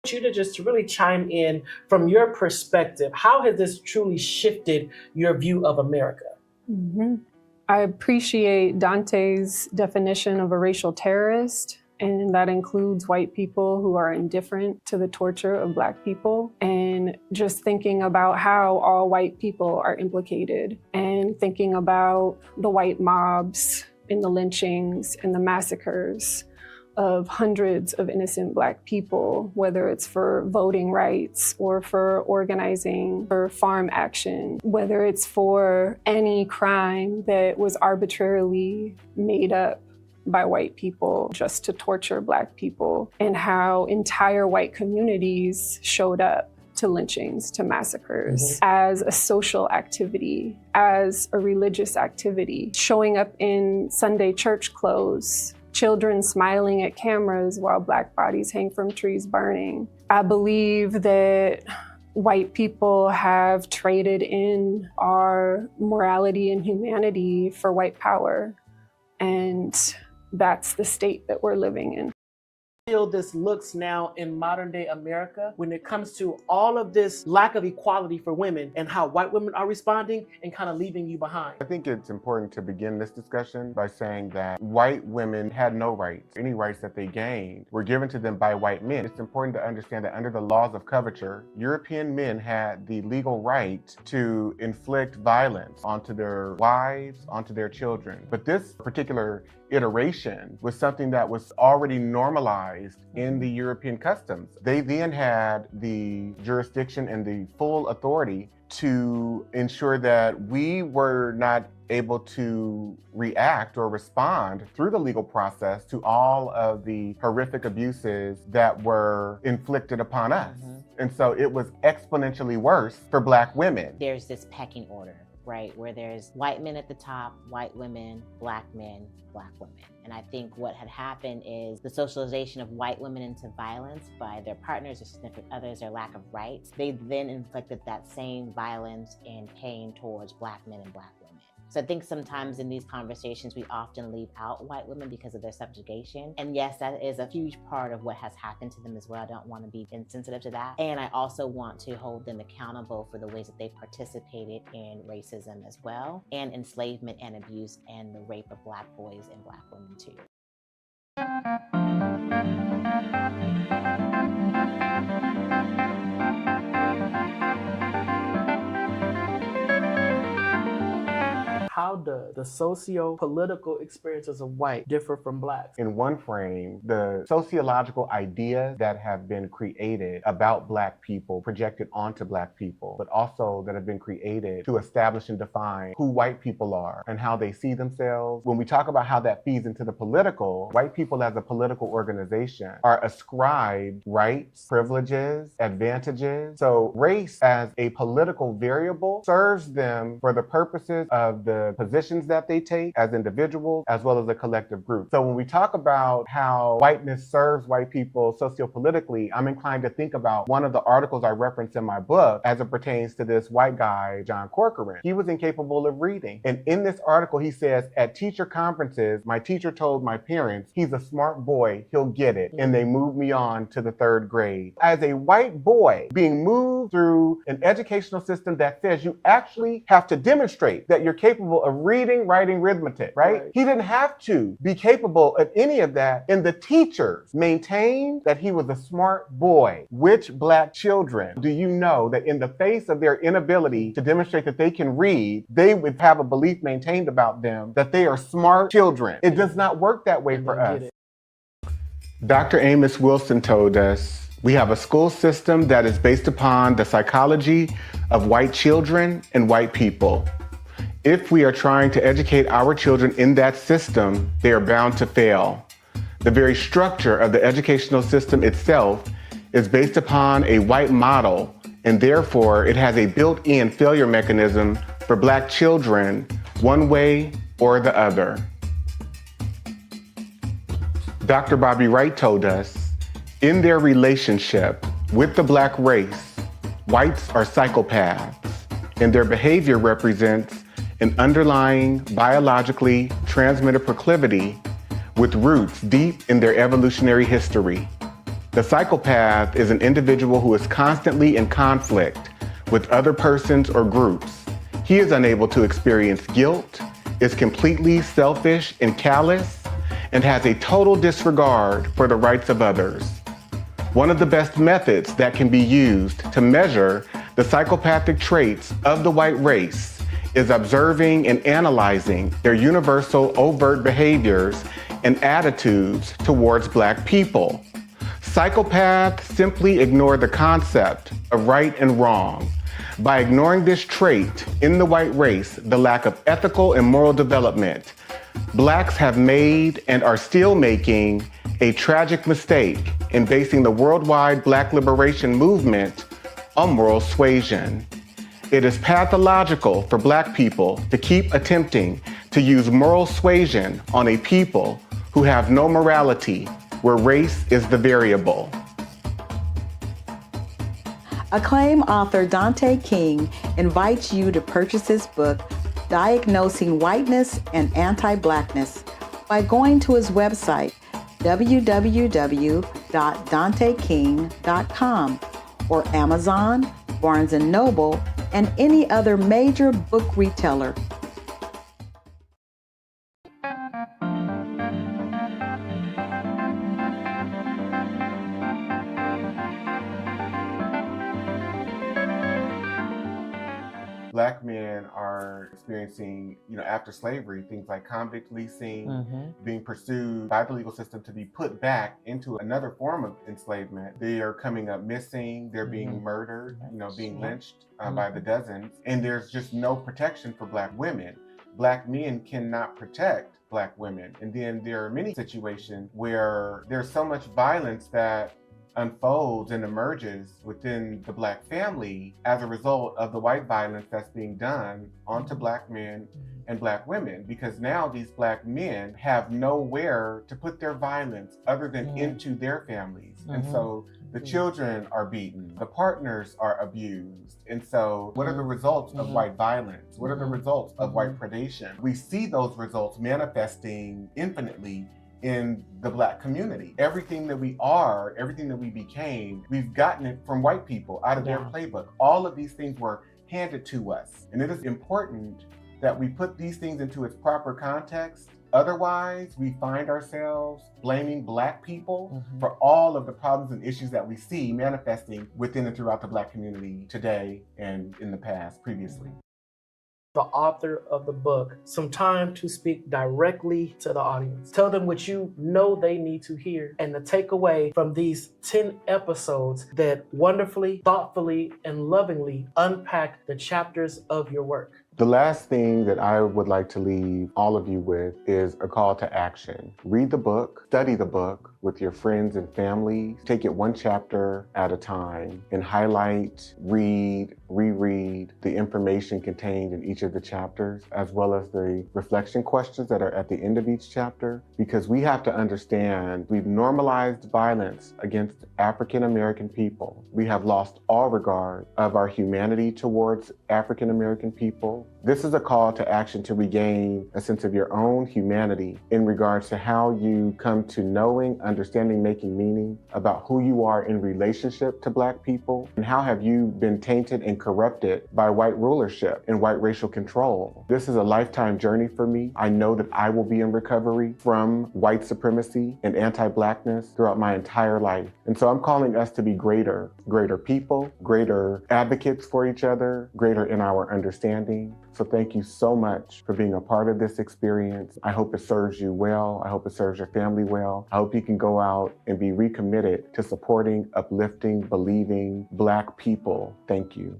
You to just really chime in from your perspective. How has this truly shifted your view of America? I appreciate Dante's definition of a racial terrorist, and that includes white people who are indifferent to the torture of Black people, and just thinking about how all white people are implicated, and thinking about the white mobs and the lynchings and the massacres of hundreds of innocent Black people, whether it's for voting rights or for organizing for farm action, whether it's for any crime that was arbitrarily made up by white people just to torture Black people, and how entire white communities showed up to lynchings, to massacres, as a social activity, as a religious activity, showing up in Sunday church clothes, children smiling at cameras while Black bodies hang from trees burning. I believe that white people have traded in our morality and humanity for white power, and that's the state that we're living in. Feel this looks now in modern day America when it comes to all of this lack of equality for women and how white women are responding and kind of leaving you behind? I think it's important to begin this discussion by saying that white women had no rights. Any rights that they gained were given to them by white men. It's important to understand that under the laws of coverture, European men had the legal right to inflict violence onto their wives, onto their children. But this particular iteration was something that was already normalized in the European customs. They then had the jurisdiction and the full authority to ensure that we were not able to react or respond through the legal process to all of the horrific abuses that were inflicted upon us. And so it was exponentially worse for Black women. There's this pecking order, right, where there's white men at the top, white women, Black men, Black women. And I think what had happened is the socialization of white women into violence by their partners or significant others, their lack of rights. They then inflicted that same violence and pain towards Black men and Black women. So I think sometimes in these conversations, we often leave out white women because of their subjugation. And yes, that is a huge part of what has happened to them as well. I don't want to be insensitive to that. And I also want to hold them accountable for the ways that they participated in racism as well, and enslavement and abuse and the rape of Black boys and Black women too. How does the socio-political experiences of white differ from Blacks? In one frame, the sociological ideas that have been created about Black people, projected onto Black people, but also that have been created to establish and define who white people are and how they see themselves. When we talk about how that feeds into the political, white people as a political organization are ascribed rights, privileges, advantages. So race as a political variable serves them for the purposes of the positions that they take as individuals, as well as a collective group. So when we talk about how whiteness serves white people sociopolitically, I'm inclined to think about one of the articles I referenced in my book as it pertains to this white guy, John Corcoran. He was incapable of reading. And in this article, he says, at teacher conferences, my teacher told my parents, he's a smart boy, he'll get it. And they moved me on to the 3rd grade. As a white boy being moved through an educational system that says you actually have to demonstrate that you're capable of reading, writing, arithmetic, right? He didn't have to be capable of any of that. And the teachers maintained that he was a smart boy. Which Black children do you know that in the face of their inability to demonstrate that they can read, they would have a belief maintained about them that they are smart children? It does not work that way for us. Dr. Amos Wilson told us, we have a school system that is based upon the psychology of white children and white people. If we are trying to educate our children in that system, they are bound to fail. The very structure of the educational system itself is based upon a white model, and therefore it has a built-in failure mechanism for Black children, one way or the other. Dr. Bobby Wright told us, in their relationship with the Black race, whites are psychopaths, and their behavior represents an underlying biologically transmitted proclivity with roots deep in their evolutionary history. The psychopath is an individual who is constantly in conflict with other persons or groups. He is unable to experience guilt, is completely selfish and callous, and has a total disregard for the rights of others. One of the best methods that can be used to measure the psychopathic traits of the white race is observing and analyzing their universal overt behaviors and attitudes towards Black people. Psychopaths simply ignore the concept of right and wrong. By ignoring this trait in the white race, the lack of ethical and moral development, Blacks have made and are still making a tragic mistake in basing the worldwide Black liberation movement on moral suasion. It is pathological for Black people to keep attempting to use moral suasion on a people who have no morality, where race is the variable. Acclaimed author Dante King invites you to purchase his book, Diagnosing Whiteness and Anti-Blackness, by going to his website, www.danteking.com, or Amazon, Barnes & Noble, and any other major book retailer. Black men are experiencing, after slavery, things like convict leasing, being pursued by the legal system to be put back into another form of enslavement. They are coming up missing, they're being murdered, being lynched by the dozens, and there's just no protection for Black women. Black men cannot protect Black women. And then there are many situations where there's so much violence that unfolds and emerges within the Black family as a result of the white violence that's being done onto Black men and Black women, because now these Black men have nowhere to put their violence other than into their families. And so the children are beaten, the partners are abused. And so what are the results of white violence? What are the results of white predation? We see those results manifesting infinitely in the Black community. Everything that we are, everything that we became, we've gotten it from white people out of their playbook. All of these things were handed to us. And it is important that we put these things into its proper context. Otherwise, we find ourselves blaming Black people for all of the problems and issues that we see manifesting within and throughout the Black community today and in the past, previously. The author of the book some time to speak directly to the audience. Tell them what you know they need to hear, and the takeaway from these 10 episodes that wonderfully, thoughtfully, and lovingly unpack the chapters of your work. The last thing that I would like to leave all of you with is a call to action. Read the book, study the book with your friends and family. Take it one chapter at a time and highlight, read, reread the information contained in each of the chapters, as well as the reflection questions that are at the end of each chapter, because we have to understand we've normalized violence against African American people. We have lost all regard of our humanity towards African American people. This is a call to action to regain a sense of your own humanity in regards to how you come to knowing, understanding, making meaning about who you are in relationship to Black people, and how have you been tainted and corrupted by white rulership and white racial control. This is a lifetime journey for me. I know that I will be in recovery from white supremacy and anti-Blackness throughout my entire life. And so I'm calling us to be greater people, greater advocates for each other, greater in our understanding. So thank you so much for being a part of this experience. I hope it serves you well. I hope it serves your family well. I hope you can go out and be recommitted to supporting, uplifting, believing Black people. Thank you.